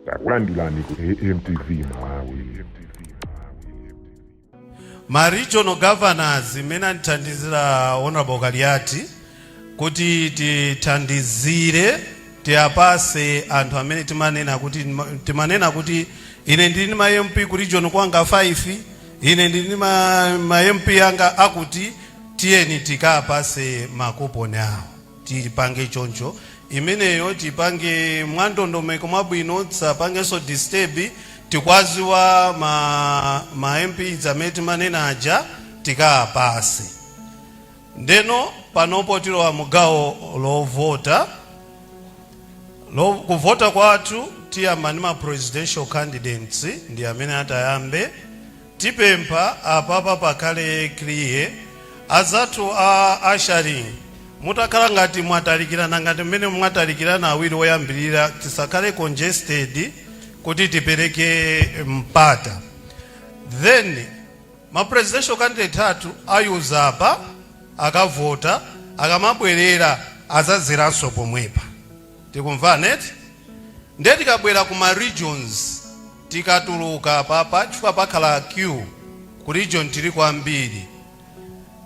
takulandirani ku AMTV Malawi. Ma regional governors imene antithandizira honorable Kaliati kuti tithandizire tiapase anthu amene timanena kuti ine ndili ma MP ku region kwanga 5, ine ndili ma MP yanga akuti tiyeni tikapase makuponi awo. Tipange choncho imeneyo tipange mwandondomeko mwabwino tisapangenso disturb tikwaziwa ma MP zamene timanena aja tikapase. Ndeno panopo tilowa mugawo lovota. Kuvota kwathu tiyamba ndi ma presidential candidates ndi amene atayambe. Tipempha apapa pakhale clear azathu a asharing mutakhala ngati mwatalikirana ngati mmene mwatalikirana awiri oyambirira tisakhale congested kuti tipereke mpata. Then ma presidential candidate athu ayuza apa akavota akamabwerera azaziranso pomwepa. Tikumvana eti? Ndiye tikabwera kuma regions tikatuluka papa chifukwa pakhala queue ku region tili kwambiri.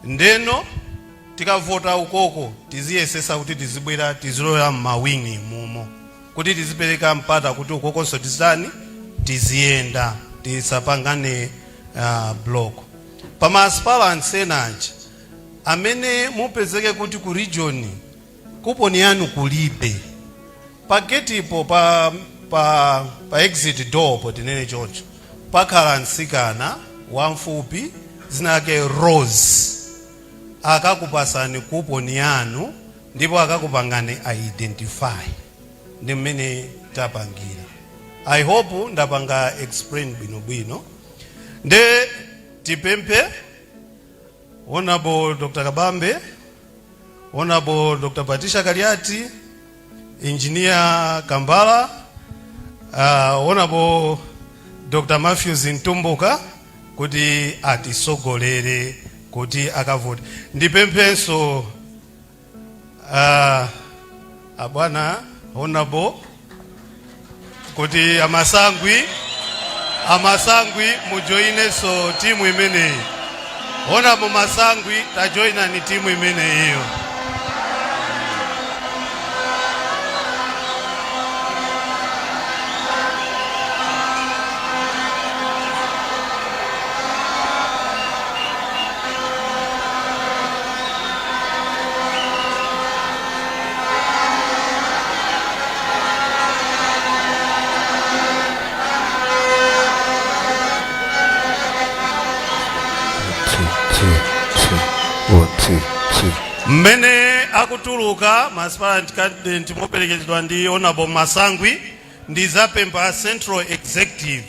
Ndeno tikavota ukoko tiziyesesa kuti tizibwera tiziloya mawini mumo kuti tizipereka mpata kuti ukokonso tizani tiziyenda tisapangane block. Pama aspirants enachi amene mupezeke kuti ku region kuponi yanu kulibe paketipo pa exit door po tinene choncho pakhala nsikana wamfupi zinake Rose akakupasani kuponi yanu ndipo akakupangani identify. Ndi mmene tapangira. I hope ndapanga explain bwino. Nde tipemphe Honorable Dr. Kabambe, Honorable Dr. Patricia Kaliati, Engineer Kambala, Honorable Dr. Matthews Ntumbuka kuti atisogolere kuti akavote. Ndipemphenso abwana Honorable kuti amasangwi mujoine so timu imene. Honorable Masangwi tajoina ni timu imene hiyo. Mmene akutuluka aspirant candidate moperekezedwa ndi Honorable Masangwi ndi zapempha Central Executive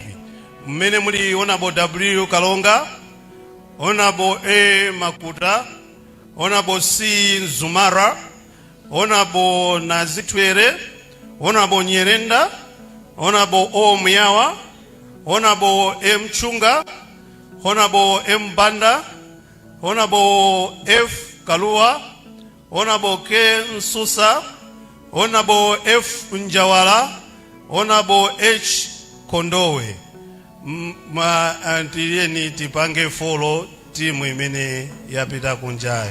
mmene muli Honorable W Kalonga, Honorable A Makuta, Honorable C Zumara, Honorable Nazitwere, Honorable Nyerenda, Honorable O Myawa, Honorable M Chunga, Honorable M Banda, Honorable F Kalua, Honorable K Nsusa, Honorable F Njawala, Honorable H Kondowe. Antiyeni tipange follow timu imene yapita kunjayi.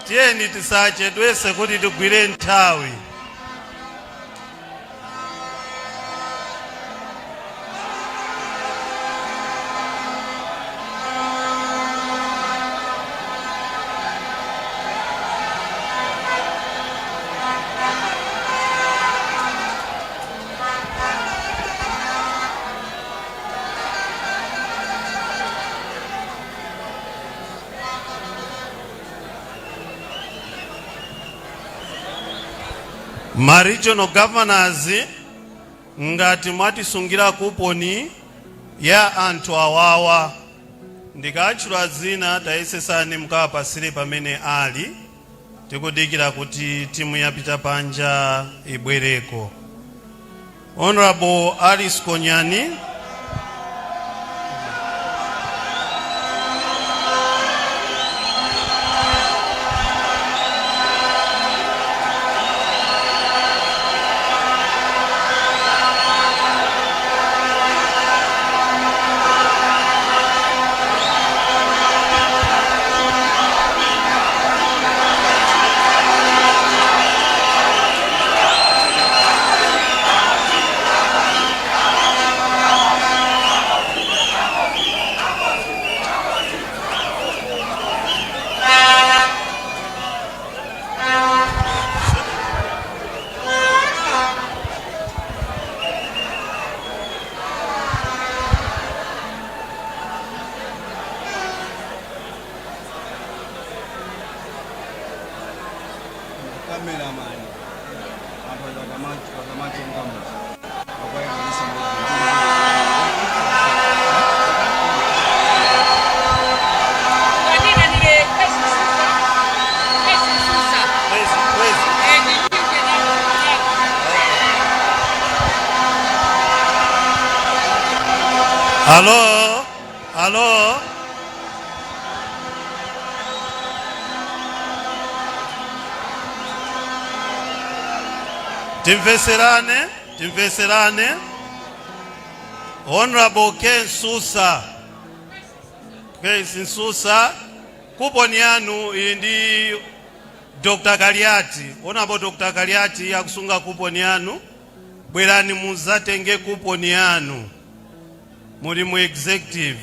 Tieni tisachedwese kuti tigwire nthawi. Ma regional governors ngati mwatisungira kuponi ya anthu awawa ndikatchula zina tayesesani mukawapasire pamene ali tikudikira kuti timu yapita panja ibwereko. Honorable Alice Konyani, Hello. Timveserane. Honorable Case Susa, kuponi yanu ndi Dr. Kaliati. Honorable Dr. Kaliati yakusunga kuponi yanu. Bwerani muzatenge kuponi yanu. Muri mu executive.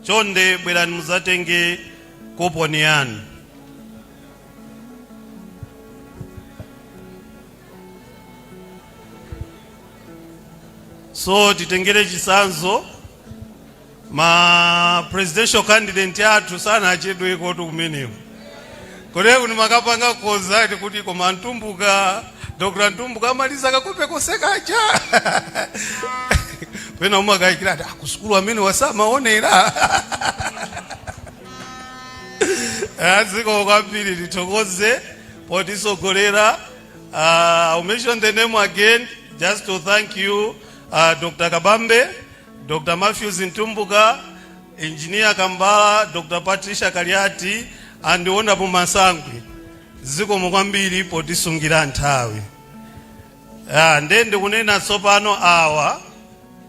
Chonde bwerani muzatenge kuponi yanu. So titengere chisanzo ma presidential candidate yathu sana achedwe kotu kumeneko. Kore kuni makapanga kozati kuti koma Ntumbuka Dr. Ntumbuka maliza kakupe kosekacha. Pena umagayikira ati akusukulu amene wasamaonera. Aziko kwambiri titokoze potisogolera. I'll mention the name again just to thank you, Dr. Kabambe, Dr. Matthews Ntumbuka, Engineer Kambala, Dr. Patricia Kaliati, and the Honorable Masangwi. Ziko mwambiri potisungira nthawi. And then the unena sopano awa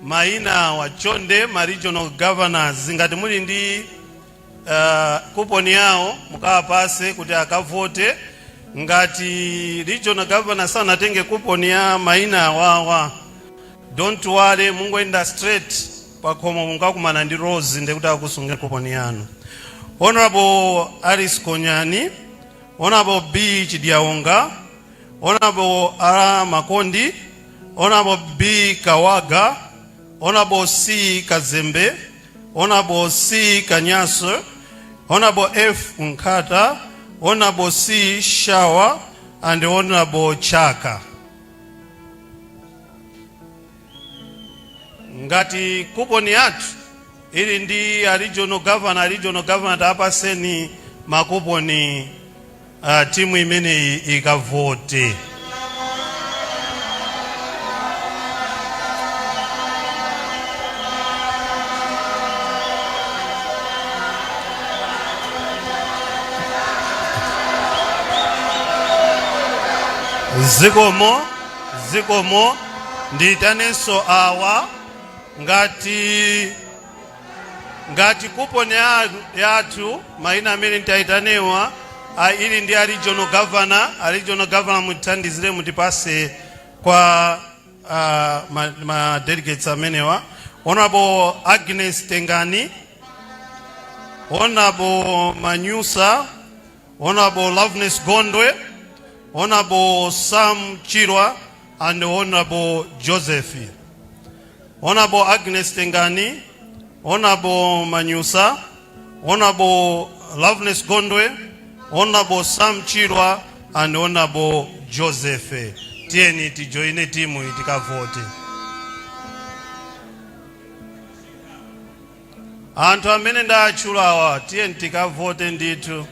maina wa chonde ma regional governors ngati muli ndi kuponi yawo mukawapase kuti akavote. Ngati regional governors sanatenge kuponi ya maina awawa, don't worry, mungoenda straight pakhomo mungakumana ndi Rose ndekuti akusungira kuponi yanu. Honorable Alice Konyani, Honorable B. Chidiaonga, Honorable R. Makondi, Honorable B. Kawaga, Honorable C. Kazembe, Honorable C. Kanyaso, Honorable F. Nkata, Honorable C. Shawa, and Honorable Chaka. Ngati kuponi yatu ili ndi regional governor hapa seni makuponi timu imene ikavote. Zikomo nditaneso awa ngati kuponi yathu maina amene nitaitanewa ili ndi regional governor mutandizire mutipase kwa ma delegates amenewa. Honorable Agnes Tengani, Honorable Manyusa, Honorable Loveness Gondwe, Honorable Sam Chirwa, and Honorable Joseph. Honorable Agnes Tengani, Honorable Manyusa, Honorable Loveness Gondwe, Honorable Sam Chirwa, and Honorable Joseph. tiyeni tijoine timu itikavote. Anthu amene ndatchulawa tiyeni tikavote ndithu.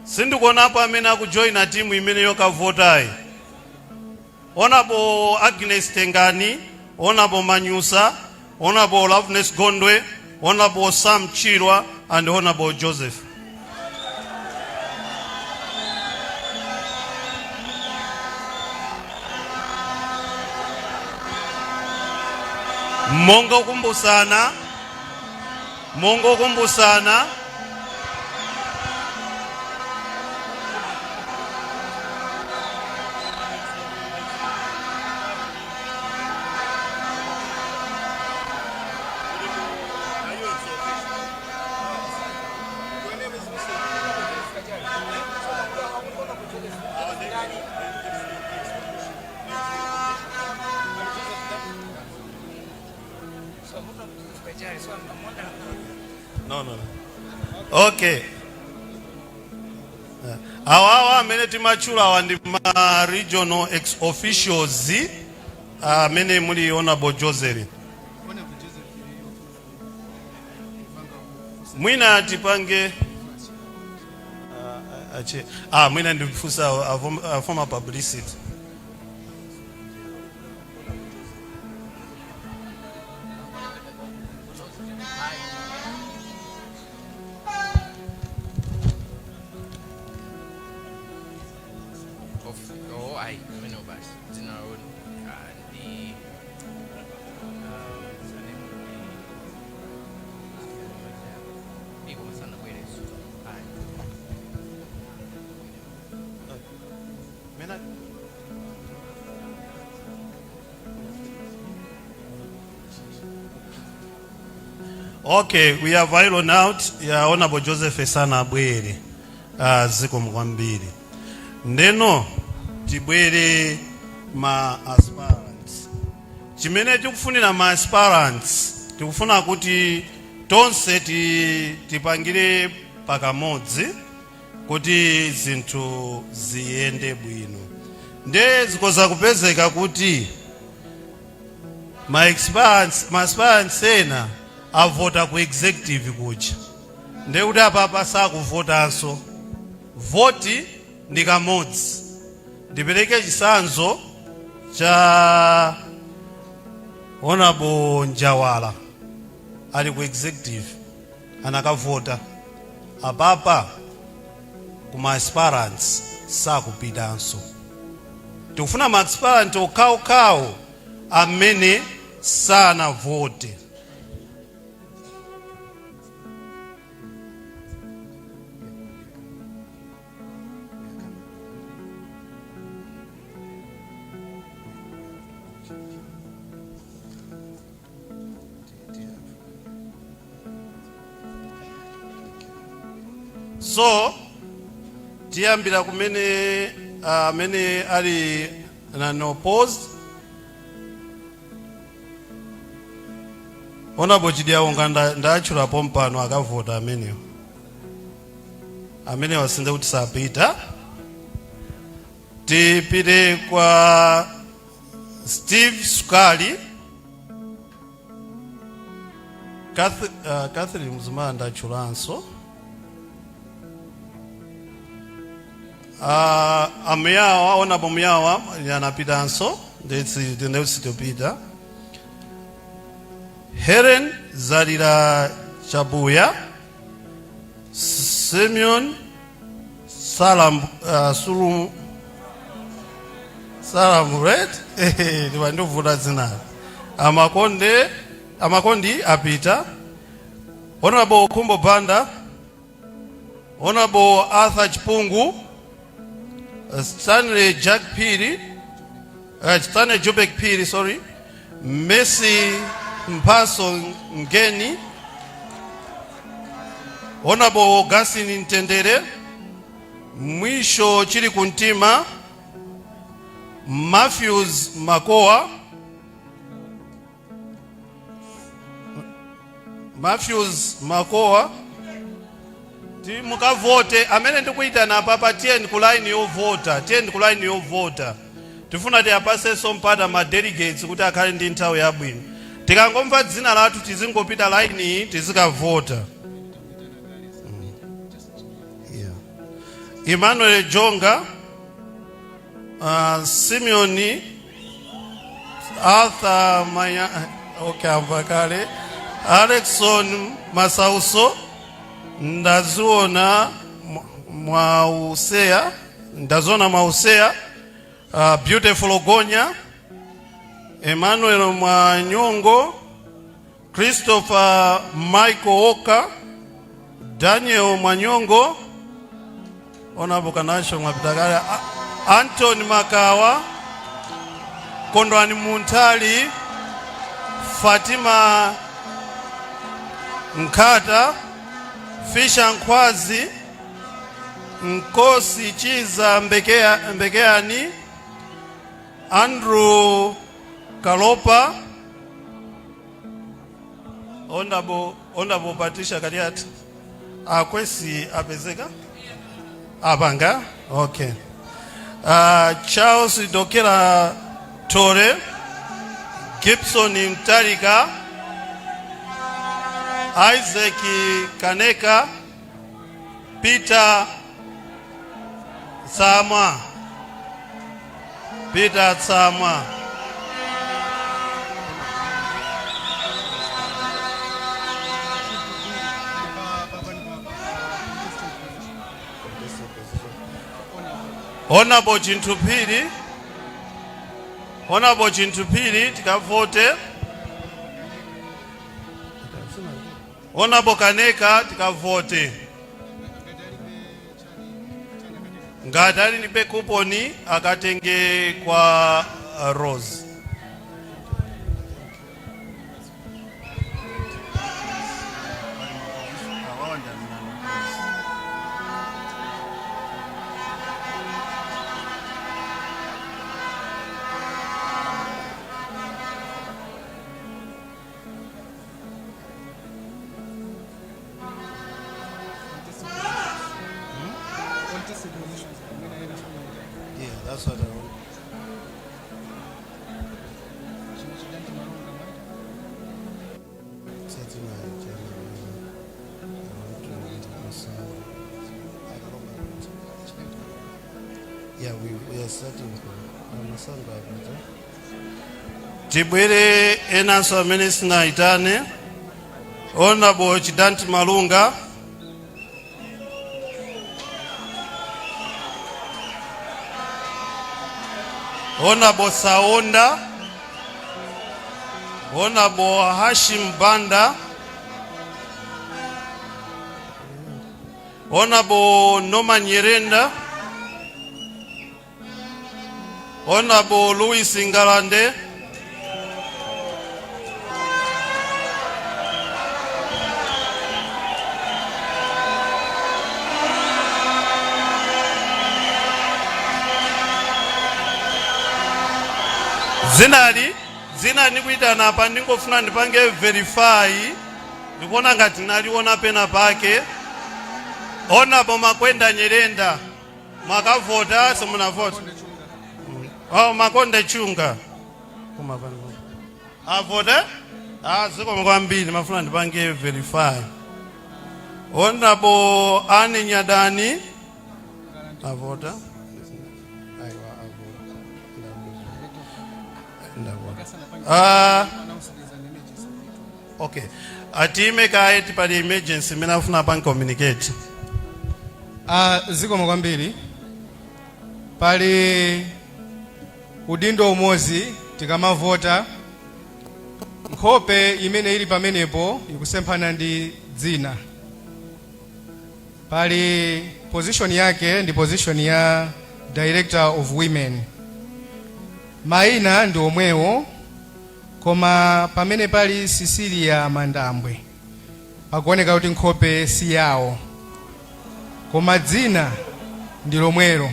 Sindikuonapo amene akujoina timu imene yokavotayi. Honorable Agnes Tengani, Honorable Manyusa, Honorable Loveness Gondwe, Honorable Sam Chirwa, and Honorable Joseph. Mongo kumbusana. No. Okay. Awawa amene timachula ndi ma regional ex officials amene muli Honorable Joseph. Mwina tipange mwina ndifusa a former publicity. Okay, we are viral out. Ya Honorable Joseph Esana Abwere ziko mkwambiri. Ndeno tibwere ma aspirants. Chimene tikufunira ma aspirants tikufuna kuti tonse tipangire pakamodzi kuti zinthu ziyende bwino. Nde zikoza kupezeka kuti ma aspirants ena avota ku executive kuja. Nde kuti apa sakuvotanso. Voti ndi kamodzi. Ndipereke chisanzo cha Honorable Njawala ali ku executive anakavota. Apapa kuma aspirants sakupitanso. Tikufuna ma aspirants okhaokhawo amene sana vote. So tiyambira kumene amene ali unopposed. Honorable Chidiawo ndachula pompano akavota amene wasinza kuti sapita. Tipite kwa Steve Sukali, Catherine Mzumanda ndachulanso. Ameyawa, Honorable Meyawa yanapitanso. Ndetsi topita. Helen Zalira Chabuya, Simeon Salam Red ndivandovuta zina. Amakondi apita. Honorable Kumbo Banda, Honorable Arthur Chipungu, Stanley Jobek Piri, sorry. Messi Mpaso Ngeni, Honorable Augustine Ntendere, Mwisho Chiri Kuntima, Matthews Makoa, mukavote amene ndikuitana papa tieni ku line yovota tieni ku line yovota tifuna tiapasenso mpata ma delegates kuti akhale ndi nthawi yabwino tikangomva dzina lathu tizingopita line iyi tizikavota. Emmanuel Jonga, Simeoni, Arthur Maya, okay, Ambakale, Alexson Masauso, Ndazona Mausea, Beautiful Ogonya, Emmanuel Mwanyongo, Christopher Michael Oka, Daniel Mwanyongo, Honorable Kanasho Mwapitagala, Anthony Makawa, Kondwani Muntali, Fatima Nkata, Fisha Nkwazi, Nkosi Chiza Mbekeani, Andrew Kalopa, Honorable Patricia Kariat, Akwesi Apezeka, Abanga, okay. Charles Dokera Tore, Gibson Mtarika, Isaac Kaneka, Peter Sama, Honorable Chintupiri, tikavote. Honorable Kaneka, tikavote. Ngatali nipe kuponi akatenge kwa Rose. Yeah, that's what I want. Yeah, we are starting from Tibwere Enaso Minister Itane, Honorable Chidanti Malunga, Honorable Saonda, Honorable Hashim Banda, Honorable Noma Nyerenda, Honorable Louis Ngalande, Zina nikuita na hapa ndingofuna nipange verify nikuona ngati naliona pena pake. Honorable Makwenda Nyerenda makavota semuna vote. Makonde Chunga vote ziko mkwambili mafuna nipange verify. Honorable Ani Nyadani avota. Okay. Atime kaeti pa the emergency minafuna pan communicate. Ziko mkwambili pali udindo umozi tikamavota nkhope imene ili pamenepo ikusemphana ndi dzina. Pali position yake ndi position ya Director of Women. Maina ndi omwewo koma pamene pali Cecilia Mandambwe pakuoneka kuti nkhope si yawo koma dzina ndi lomwelo.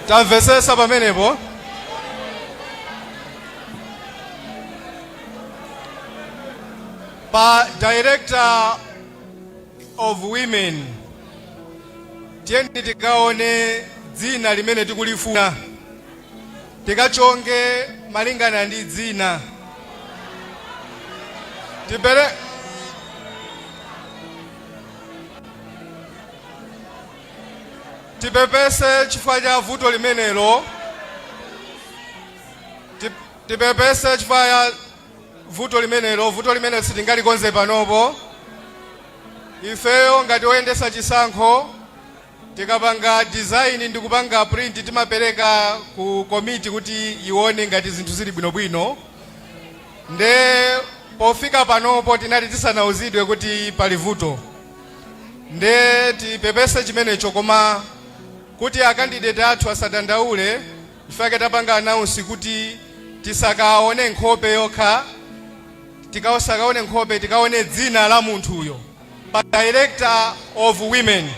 tamvesesa pamenepo. Pa Director of Women, tiyeni tikaone dzina limene tikulifuna, tikachonge malingana ndi dzina. Tipepese chifukwa cha vuto limenelo. Tipepese chifukwa cha vuto limenelo sitingalikonze panopo. Ifeyo ngati oyendesa chisankho tikapanga design ndi kupanga print timapereka ku committee kuti ione ngati zinthu zili bwinobwino. Nde pofika panopo tinati tisanauzidwe kuti pali vuto. Nde tipepese chimenecho, koma kuti akandidate athu asadandaule ifake tapanga announce kuti tisakaone nkhope yokha, tikasakaone nkhope tikaone dzina la munthuyo pa Director of Women.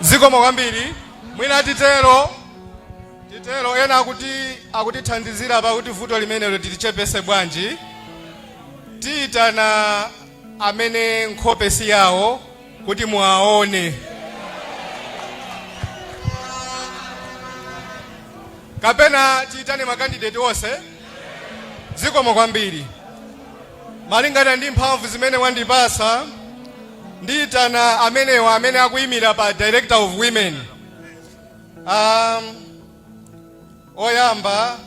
Zikomo kwambiri. Mwina titero ena akutithandizira pa kuti vuto limenelo tilichepese bwanji. Tiyitana amene nkhope si yawo kuti muwaone. Kapena tiyitane makandidate onse. Zikomo kwambiri. Malingana ndi mphamvu zimene wandipasa, ndiyitana amene akuyimira pa Director of Women. Oyamba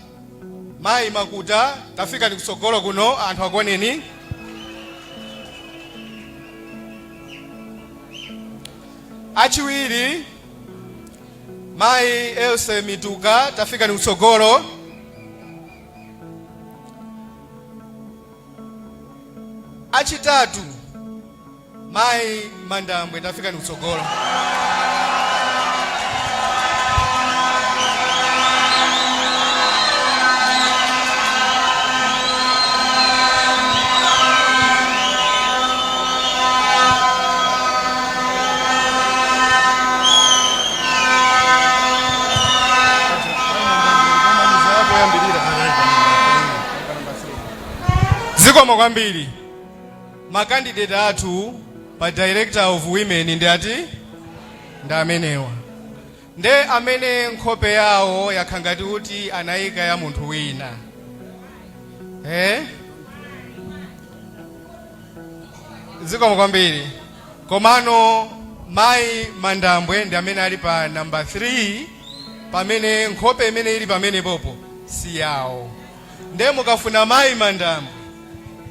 Mayi Makuta, tafika ndikutsogolo kuno anthu akoneni. Achiwiri Mayi Else Mituka, tafika ndikutsogolo. Achitatu Mayi Mandambwe, tafika ndikutsogolo. Zikomo kwambiri. Makandidate athu pa Director of Women ndi ati ndamenewa. Nde amene nkhope yawo yakhangati kuti anayika ya munthu wina. Zikomo kwambiri. Komano Mayi Mandambwe ndi amene ali pa number 3, pamene nkhope imene ili pamene popo si yawo. Nde mukafuna Mayi Mandambwe,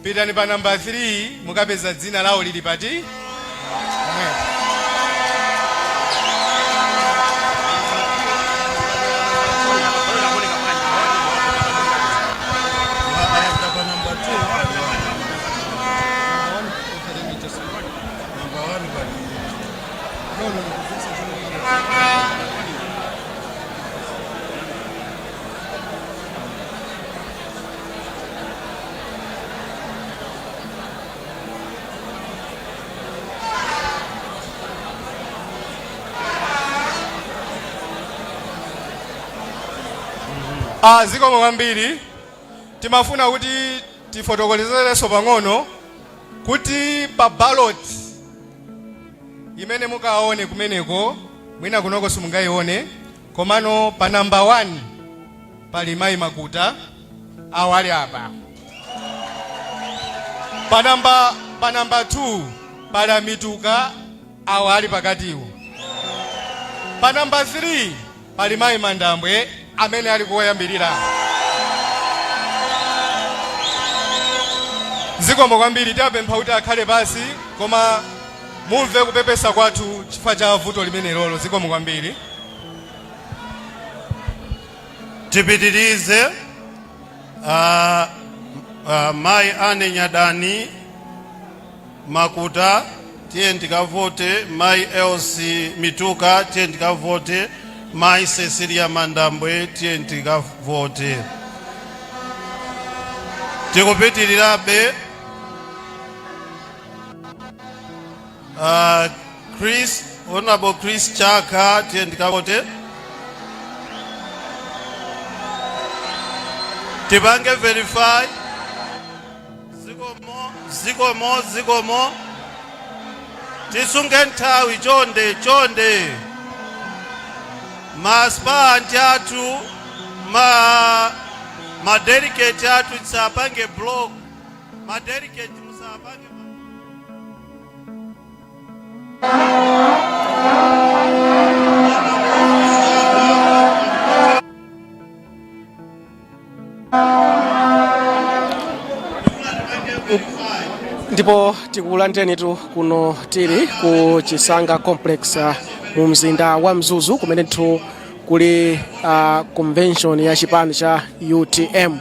pitani pa number 3 mukapeza dzina lawo lili pati. Zikomo kwambiri. Timafuna kuti tifotokolezereso pang'ono kuti pa ballot imene mukaone kumeneko, mwina kunoko simungayione, komano pa number 1 pali Mayi Makuta, awo ali apa. Pa number 2 pali Mituka, awo ali pakatiwo. Pa number 3 pali Mayi Mandambwe, amene ali koyambirira. Zikomo kwambiri. Tapempha kuti akhale pasi, koma mumve kupepesa kwathu chifukwa cha vuto limene lolo. Zikomo kwambiri. Tipitirize. Mayi Ane Nyadani Makuta, tiye ndikavote. Mai Elsie Mituka, tiye ndikavote. Mai Cecilia Mandambwe, tiye ndikavote. Tikupitirirabe. Honorable Chris Chaka, tiye ndikavote. Tibange verify. Zikomo. Tisunge nthawi chonde. Ma aspirant athu, ma delegate athu tisapange block. Ma delegate musapange. Ndipo tikulandeni tu kuno tili ku Chisanga Complex mu mzinda wa Mzuzu kumene tu kuli convention ya chipani cha UTM.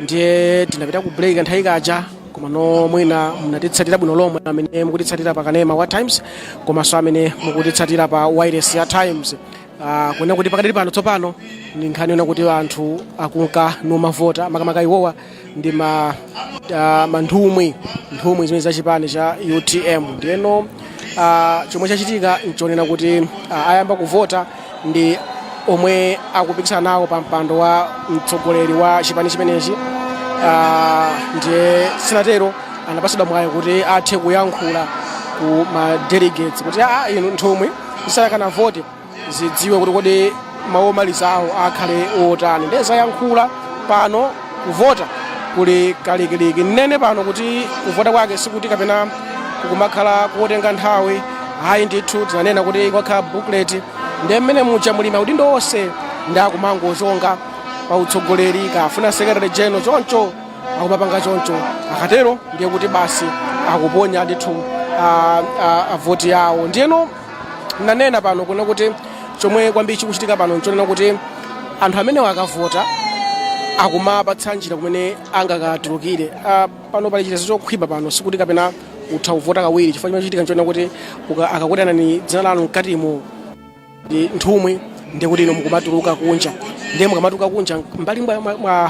Ndiye tinapita ku break nthawi kaja komano mwina munatitsatira bwino lomwe amene mukutitsatira pa kanema wa Times komanso amene mukutitsatira pa wireless ya Times. Kuona kuti pakadali pano tsopano ni nkhani yona kuti anthu akunka no mavota makamaka iwowa ndi nthumwi zimene za chipani cha UTM. Ndiyeno chomwe chachitika nchonena kuti ayamba kuvota ndi omwe akupikisana nawo pa mpando wa mtsogoleri wa chipani chimenechi. Ndiye senatero anapasidwa mwayi kuti athe kuyankhula ku ma delegates kuti inu nthumwi zisanakana vote zidziwe kuti kodi mawu omaliza awo akhale otani. Ndeza yankhula pano kuvota kuli kalikiliki nene pano kuti kuvota kwake sikuti kapena kukumakhala kuotenga nthawi. Hayi ndithu tinanena kuti kwakhala booklet ndiye mmene mucha mulima kuti ndonse ndakumangochonga pa utsogoleri kafuna secretary general choncho akumapanga choncho akatero ndiye kuti basi akuponya ndithu voti yawo. Ndiyeno nanena pano kuna kuti chomwe kwambiri chikuchitika pano nchonena kuti anthu amene akavota akumapatsa njira kumene angakatulukire. Pano pali chitezo chokhwima pano sikuti kapena utha kuvota kawiri chifukwa chimene chitika nchonena kuti akakutana ni dzina lanu mkatimo ndi nthumwi ndiye kuti ino mukumatuluka kunja. Ndiye mukamatuluka kunja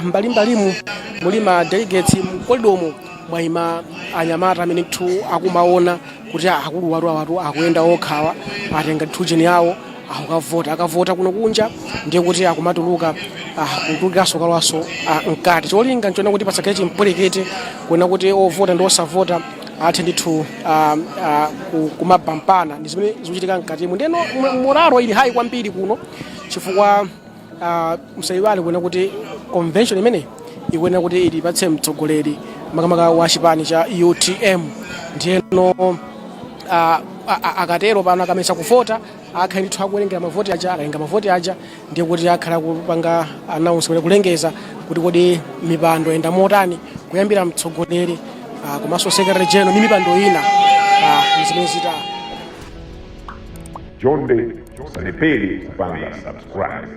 mbalimbalimu muli ma delegates mkolidomo mwayima anyamata amene nthu akumaona kuti akulu watu akuyenda okhawa atenga nthucheni yawo akavota kuno kunja ndiye kuti akumatuluka kutulukaso kalwaso mkati. Cholinga nchona kuti pasakhale chimpwerekete kuona kuti ovota ndi osavota athe ndithu kumapampana ndi zimene zikuchitika mkatimo. Ndiyeno moraro ili hayi kwambiri kuno chifukwa musayiwale kuona kuti convention imene ikuyenera kuti ilipatse mtsogoleri makamaka wa chipani cha UTM. Ndiyeno akatero pano akamesa kuvota akhala ndithu akuwerengera mavoti aja akalenga mavoti aja ndiye kuti akhala kupanga announcement kulengeza kuti kodi mipando yenda motani kuyambira mtsogoleri komanso secretary general ni mipando ina zimene zita. Jonde, sanepeli kupanga subscribe.